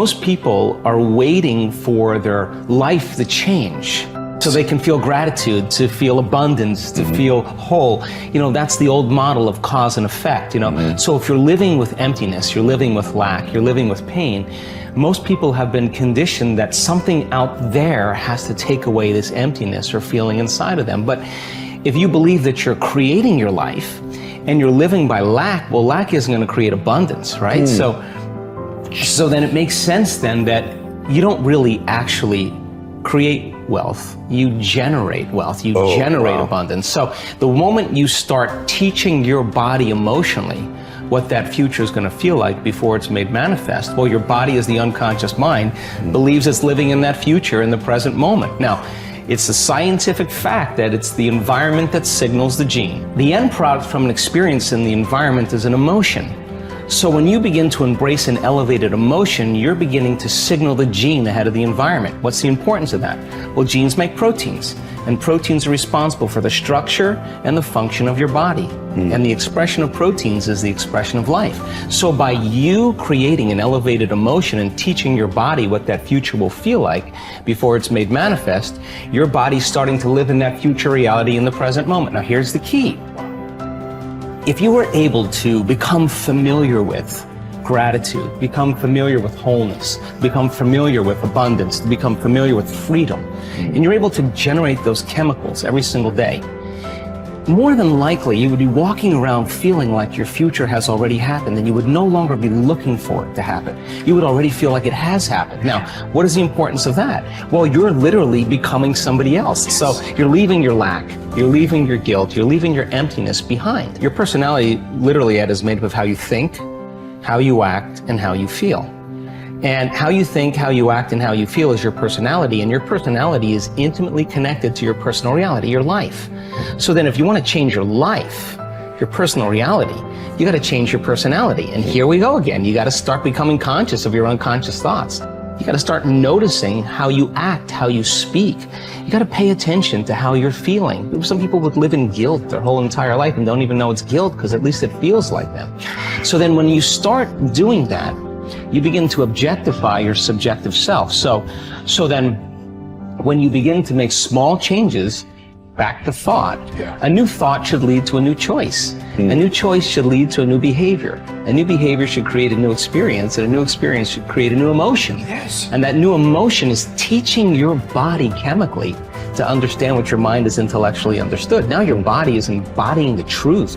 Most people are waiting for their life to change so they can feel gratitude, to feel abundance, to feel whole. You know, that's the old model of cause and effect, you know. So if you're living with emptiness, you're living with lack, you're living with pain, most people have been conditioned that something out there has to take away this emptiness or feeling inside of them. But if you believe that you're creating your life and you're living by lack, well, lack isn't going to create abundance, right? So then it makes sense then that you don't really actually create wealth, you generate wealth, you generate abundance. So the moment you start teaching your body emotionally what that future is going to feel like before it's made manifest, well, your body, as the unconscious mind, believes it's living in that future in the present moment. Now, it's a scientific fact that it's the environment that signals the gene. The end product from an experience in the environment is an emotion. So when you begin to embrace an elevated emotion, you're beginning to signal the gene ahead of the environment. What's the importance of that? Well, genes make proteins, and proteins are responsible for the structure and the function of your body. And the expression of proteins is the expression of life. So by you creating an elevated emotion and teaching your body what that future will feel like before it's made manifest, your body's starting to live in that future reality in the present moment. Now here's the key. If you were able to become familiar with gratitude, become familiar with wholeness, become familiar with abundance, become familiar with freedom, and you're able to generate those chemicals every single day, more than likely you would be walking around feeling like your future has already happened, and you would no longer be looking for it to happen. You would already feel like it has happened. Now, what is the importance of that? Well, you're literally becoming somebody else. So you're leaving your lack, you're leaving your guilt, you're leaving your emptiness behind. Your personality, literally, Ed, is made up of how you think, how you act, and how you feel. And how you think, how you act, and how you feel is your personality, and your personality is intimately connected to your personal reality, your life. So then if you want to change your life, your personal reality, you got to change your personality. And here we go again. You got to start becoming conscious of your unconscious thoughts. You got to start noticing how you act, how you speak. You got to pay attention to how you're feeling. Some people would live in guilt their whole entire life and don't even know it's guilt because at least it feels like them. So then when you start doing that, you begin to objectify your subjective self. So then when you begin to make small changes, back to thought, a new thought should lead to a new choice. A new choice should lead to a new behavior. A new behavior should create a new experience, and a new experience should create a new emotion. And that new emotion is teaching your body chemically to understand what your mind has intellectually understood. Now your body is embodying the truth.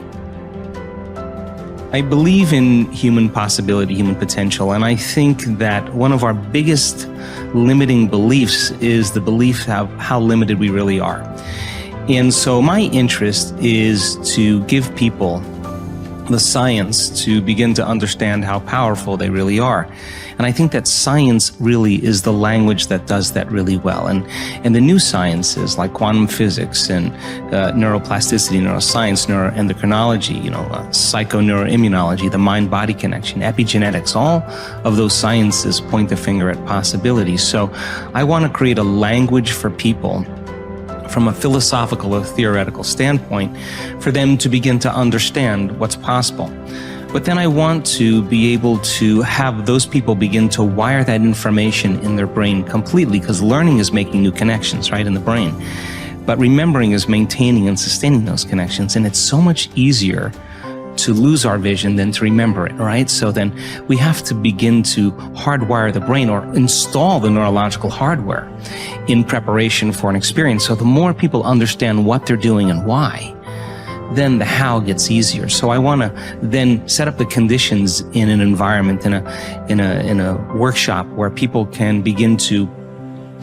I believe in human possibility, human potential, and I think that one of our biggest limiting beliefs is the belief of how limited we really are. And so my interest is to give people the science to begin to understand how powerful they really are. And I think that science really is the language that does that really well. And the new sciences like quantum physics and neuroplasticity, neuroscience, neuroendocrinology, psychoneuroimmunology, the mind-body connection, epigenetics, all of those sciences point the finger at possibilities. So I want to create a language for people from a philosophical or theoretical standpoint for them to begin to understand what's possible. But then I want to be able to have those people begin to wire that information in their brain completely, because learning is making new connections, right, in the brain. But remembering is maintaining and sustaining those connections. And it's so much easier to lose our vision than to remember it, right? So then we have to begin to hardwire the brain or install the neurological hardware in preparation for an experience. So the more people understand what they're doing and why, then the how gets easier. So I want to then set up the conditions in an environment, in a workshop where people can begin to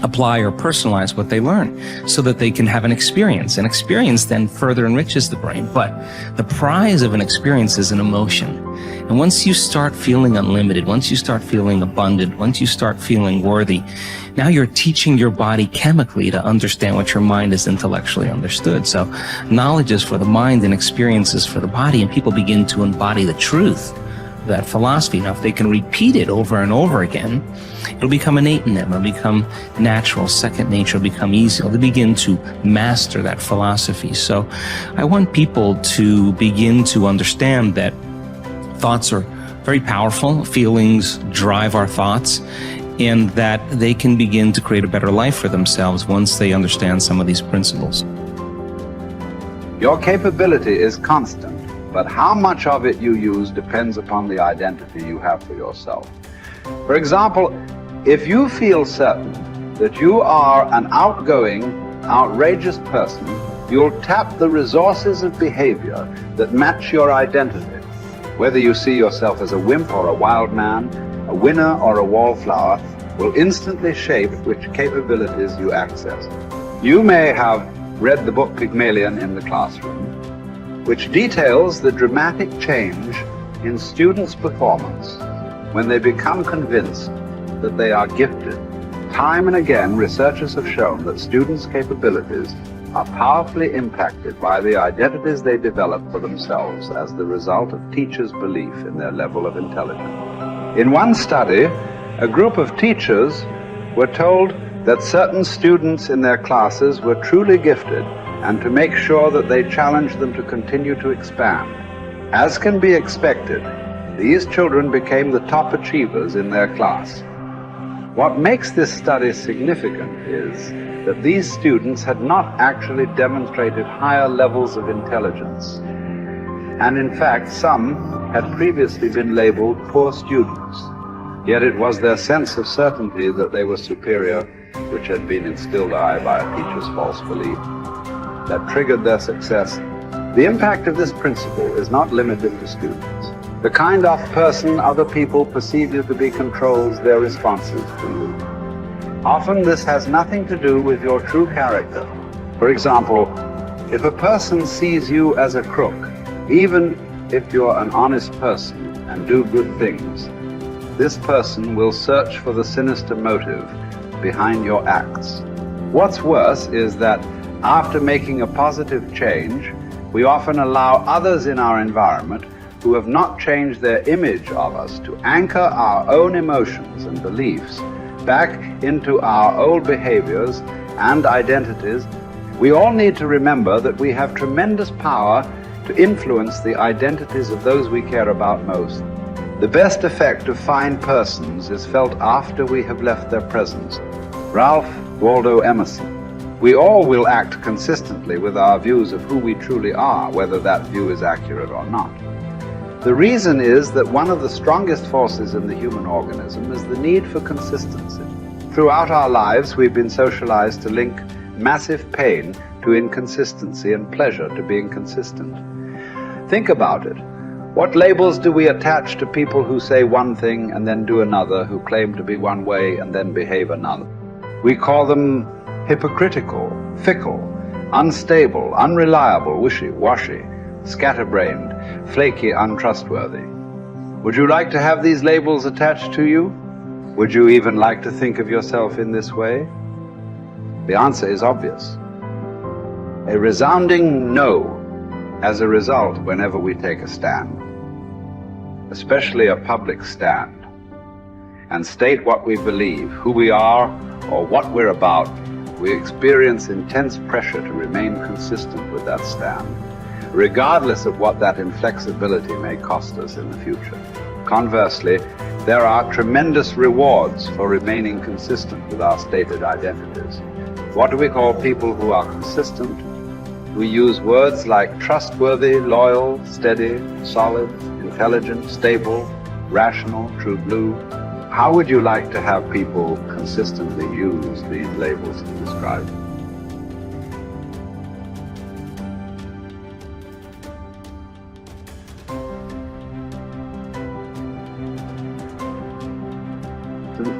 apply or personalize what they learn so that they can have an experience. An experience then further enriches the brain. But the prize of an experience is an emotion. And once you start feeling unlimited, once you start feeling abundant, once you start feeling worthy, now you're teaching your body chemically to understand what your mind has intellectually understood. So knowledge is for the mind and experiences for the body, and people begin to embody the truth of that philosophy. Now, if they can repeat it over and over again, it'll become innate in them. It'll become natural, second nature, it'll become easy. They'll begin to master that philosophy. So I want people to begin to understand that thoughts are very powerful. Feelings drive our thoughts, and that they can begin to create a better life for themselves once they understand some of these principles. Your capability is constant, but how much of it you use depends upon the identity you have for yourself. For example, if you feel certain that you are an outgoing, outrageous person, you'll tap the resources of behavior that match your identity. Whether you see yourself as a wimp or a wild man, a winner or a wallflower, will instantly shape which capabilities you access. You may have read the book Pygmalion in the classroom, which details the dramatic change in students' performance when they become convinced that they are gifted. Time and again, researchers have shown that students' capabilities are powerfully impacted by the identities they develop for themselves as the result of teachers' belief in their level of intelligence. In one study, a group of teachers were told that certain students in their classes were truly gifted and to make sure that they challenged them to continue to expand. As can be expected, these children became the top achievers in their class. What makes this study significant is that these students had not actually demonstrated higher levels of intelligence. And in fact, some had previously been labeled poor students. Yet it was their sense of certainty that they were superior, which had been instilled by a teacher's false belief, that triggered their success. The impact of this principle is not limited to students. The kind of person other people perceive you to be controls their responses to you. Often this has nothing to do with your true character. For example, if a person sees you as a crook, even if you're an honest person and do good things, this person will search for the sinister motive behind your acts. What's worse is that after making a positive change, we often allow others in our environment who have not changed their image of us to anchor our own emotions and beliefs back into our old behaviors and identities. We all need to remember that we have tremendous power to influence the identities of those we care about most. The best effect of fine persons is felt after we have left their presence. Ralph Waldo Emerson. We all will act consistently with our views of who we truly are, whether that view is accurate or not. The reason is that one of the strongest forces in the human organism is the need for consistency. Throughout our lives, we've been socialized to link massive pain to inconsistency and pleasure to being consistent. Think about it. What labels do we attach to people who say one thing and then do another, who claim to be one way and then behave another? We call them hypocritical, fickle, unstable, unreliable, wishy-washy, scatterbrained, flaky, untrustworthy. Would you like to have these labels attached to you? Would you even like to think of yourself in this way? The answer is obvious. A resounding no as a result whenever we take a stand, especially a public stand, and state what we believe, who we are, or what we're about. We experience intense pressure to remain consistent with that stand, regardless of what that inflexibility may cost us in the future. Conversely, there are tremendous rewards for remaining consistent with our stated identities. What do we call people who are consistent? We use words like trustworthy, loyal, steady, solid, intelligent, stable, rational, true blue. How would you like to have people consistently use these labels to describe you?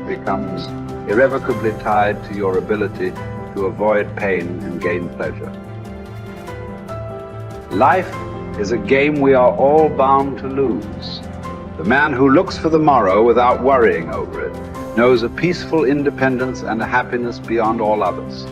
Becomes irrevocably tied to your ability to avoid pain and gain pleasure. Life is a game we are all bound to lose. The man who looks for the morrow without worrying over it knows a peaceful independence and a happiness beyond all others.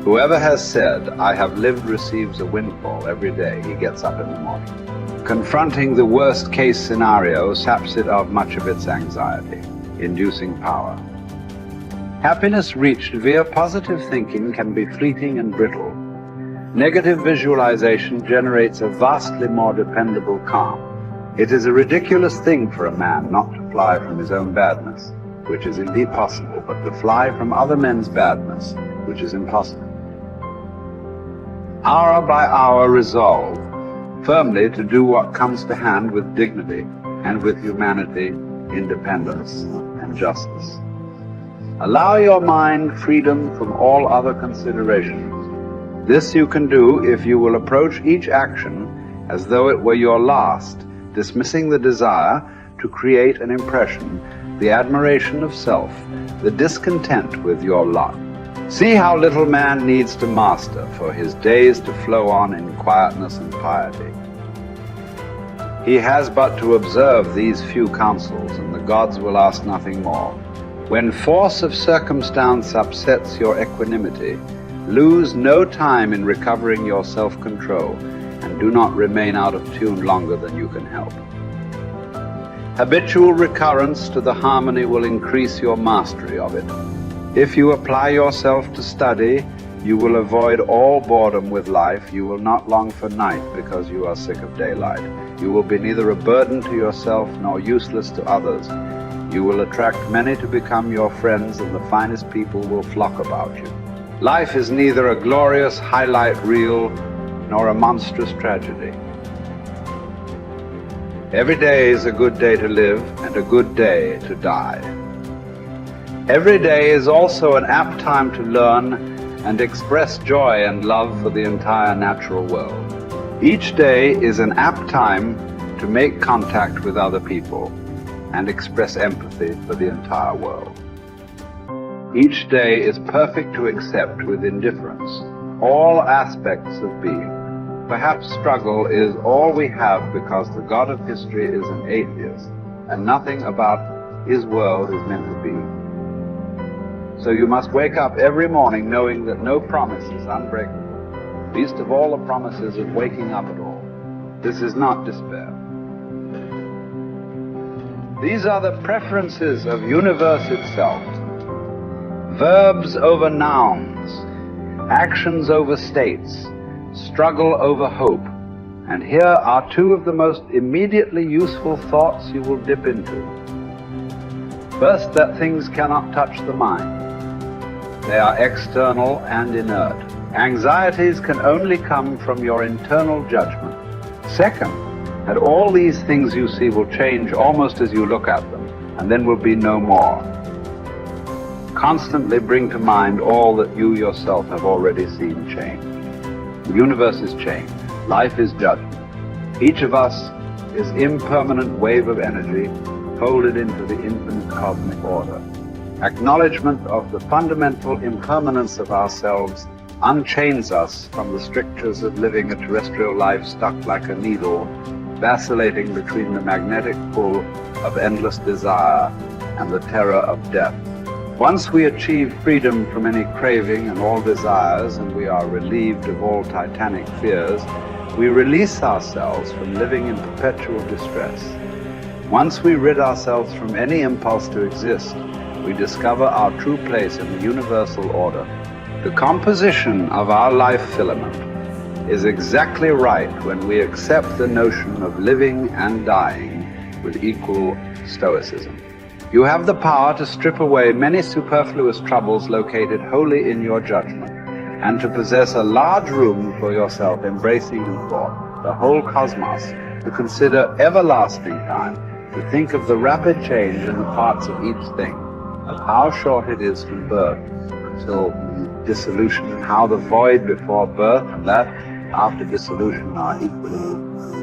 Whoever has said, "I have lived," receives a windfall every day he gets up in the morning. Confronting the worst-case scenario saps it of much of its anxiety, inducing power. Happiness reached via positive thinking can be fleeting and brittle. Negative visualization generates a vastly more dependable calm. It is a ridiculous thing for a man not to fly from his own badness, which is indeed possible, but to fly from other men's badness, which is impossible. Hour by hour resolve firmly to do what comes to hand with dignity and with humanity, independence, and justice. Allow your mind freedom from all other considerations. This you can do if you will approach each action as though it were your last, dismissing the desire to create an impression, the admiration of self, the discontent with your lot. See how little man needs to master for his days to flow on in quietness and piety. He has but to observe these few counsels, and the gods will ask nothing more. When force of circumstance upsets your equanimity, lose no time in recovering your self-control, and do not remain out of tune longer than you can help. Habitual recurrence to the harmony will increase your mastery of it. If you apply yourself to study, you will avoid all boredom with life. You will not long for night because you are sick of daylight. You will be neither a burden to yourself nor useless to others. You will attract many to become your friends, and the finest people will flock about you. Life is neither a glorious highlight reel nor a monstrous tragedy. Every day is a good day to live and a good day to die. Every day is also an apt time to learn and express joy and love for the entire natural world. Each day is an apt time to make contact with other people and express empathy for the entire world. Each day is perfect to accept with indifference all aspects of being. Perhaps struggle is all we have because the God of history is an atheist and nothing about his world is meant to be. So you must wake up every morning knowing that no promise is unbreakable, least of all the promises of waking up at all. This is not despair. These are the preferences of universe itself. Verbs over nouns, actions over states, struggle over hope. And here are two of the most immediately useful thoughts you will dip into. First, that things cannot touch the mind. They are external and inert. Anxieties can only come from your internal judgment. Second, that all these things you see will change almost as you look at them, and then will be no more. Constantly bring to mind all that you yourself have already seen change. The universe is change. Life is judgment. Each of us is impermanent wave of energy folded into the infinite cosmic order. Acknowledgement of the fundamental impermanence of ourselves unchains us from the strictures of living a terrestrial life stuck like a needle, vacillating between the magnetic pull of endless desire and the terror of death. Once we achieve freedom from any craving and all desires, and we are relieved of all titanic fears, we release ourselves from living in perpetual distress. Once we rid ourselves from any impulse to exist, we discover our true place in the universal order. The composition of our life filament is exactly right when we accept the notion of living and dying with equal stoicism. You have the power to strip away many superfluous troubles located wholly in your judgment, and to possess a large room for yourself embracing in thought the whole cosmos, to consider everlasting time, to think of the rapid change in the parts of each thing, of how short it is from birth until dissolution, and how the void before birth and that after dissolution are equally